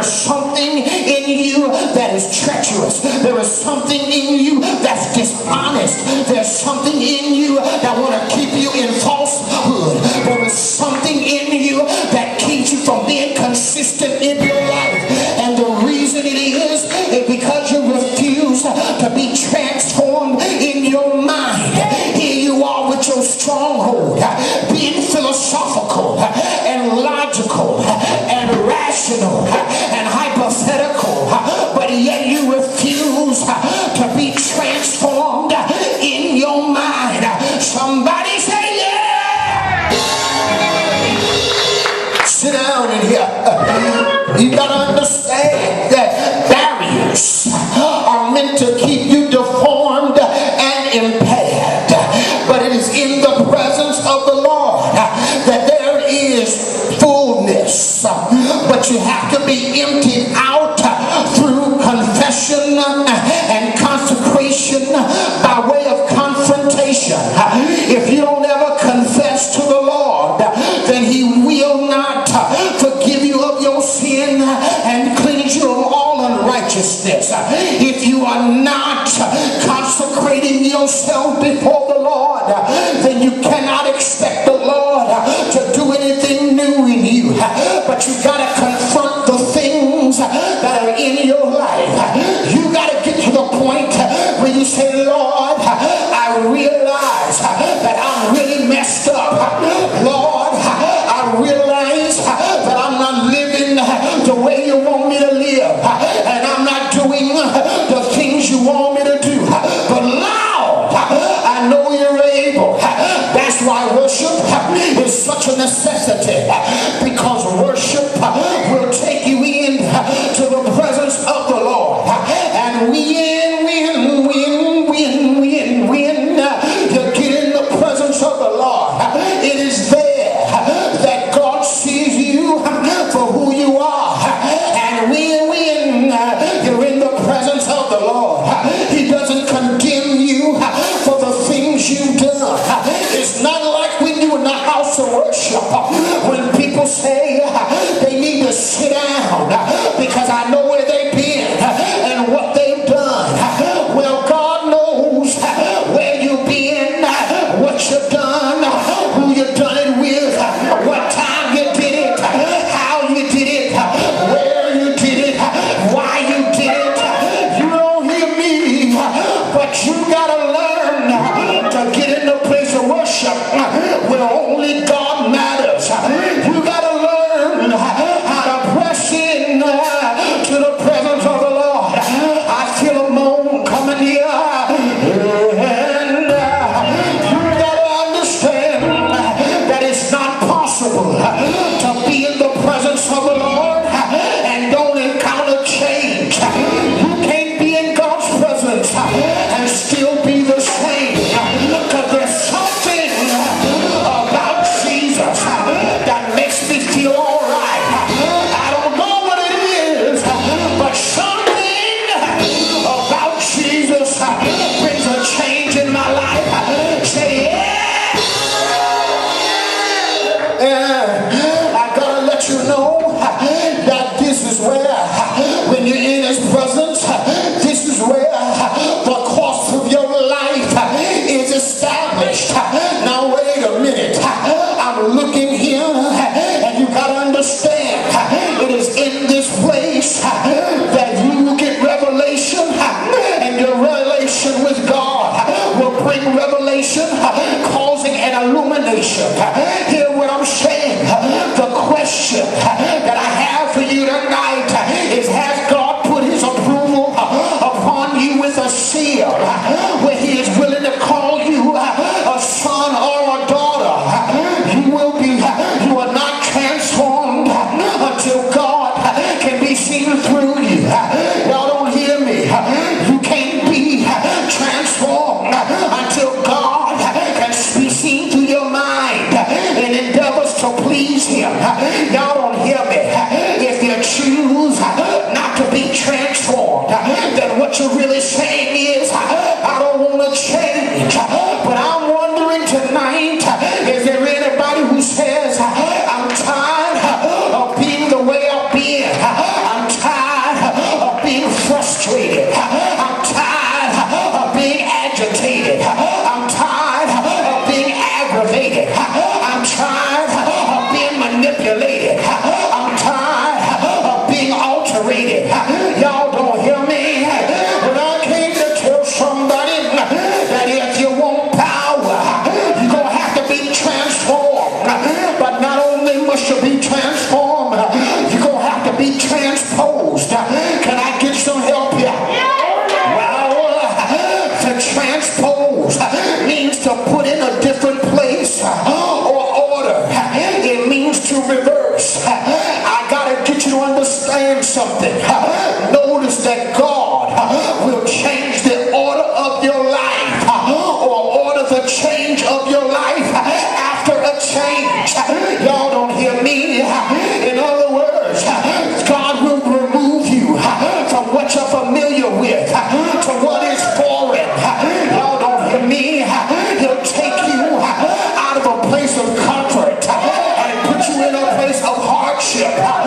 is something in you that is treacherous. There is something in you that's dishonest. There's something in you that want to keep you in falsehood. There is something in you that keeps you from being consistent in your life. And the reason it is because you refuse to be transformed in your mind. Here you are with your stronghold, being philosophical and logical and rational and hypothetical, but yet you refuse to be transformed in your mind. Somebody say yeah! Sit down in here. You gotta understand that barriers are meant to keep you deformed and impaired, but it is in the presence of the Lord that there is fullness. But you have to be emptied out through confession and consecration by way of confrontation. If you don't ever confess to the Lord, then He will not forgive you of your sin and cleanse you of all unrighteousness. If you are not consecrating yourself before the Lord, then you cannot expect the Lord to do anything new in you. But you got to confront the things that are in your life. You got to get to the point where you say, Lord, I realize that I'm really messed up. Lord, I realize that I'm not living the way you want me to live, and I'm not doing the things you want me to do. But Lord, I know you're able. That's why worship is such a necessity, because worship will take you in to the presence of the Lord. And when you get in the presence of the Lord, it is there that God sees you for who you are. And when you're in the presence of the Lord, He doesn't condemn you for the things you've done. It's not like when you in the house of worship, when people say they need to sit down because I know where they've been and what they've done. Well, God knows where you've been, what you've done, who you've done it with, what time you did it, how you did it, where you did it, why you did it. You don't hear me, but you gotta learn to get in the place of worship where only God matters. You gotta learn how to press in to the presence of the Lord. I feel a moan coming here. And you gotta understand that it's not possible to be in the presence of the Lord and don't encounter change. You can't be in God's presence and still be the same, because there's something about Jesus that makes me feel all right. I don't know what it is, but something about Jesus brings a change in my life. Say yeah. I gotta let you know that this is where, when you're in His presence, this is where the course of your life is established. Now wait a minute, I'm looking here, and you gotta understand, it is in this place that you get revelation, and your relation with God will bring revelation, causing an illumination. Hear what I'm saying? The question that I have for you tonight is, has God put His approval upon you with a seal, where He is willing to call you a son or a daughter? You are not transformed until God can be seen through you. Y'all don't hear me. You can't be transformed until God can be seen through your mind and endeavors to please Him. Y'all don't hear me. If you choose not to be transformed, then what you're really saying is, I don't want to change. But I'm wondering tonight, is there anybody who says, I'm tired of being the way I've been? I'm tired incarcerated. Y'all don't hear me? When I came to tell somebody that if you want power, you're going to have to be transformed. But not only must you be transformed, you're going to have to be transposed. Can I get some help here? Well, to transpose means to put in a different place or order. It means to reverse. I gotta get you to understand something. Notice that God will change the order of your life or order the change of your life after a change. Y'all don't hear me? In other words, God will remove you from what you're familiar with to what is foreign. Y'all don't hear me? He'll take you out of a place of comfort and put you in a place of hardship.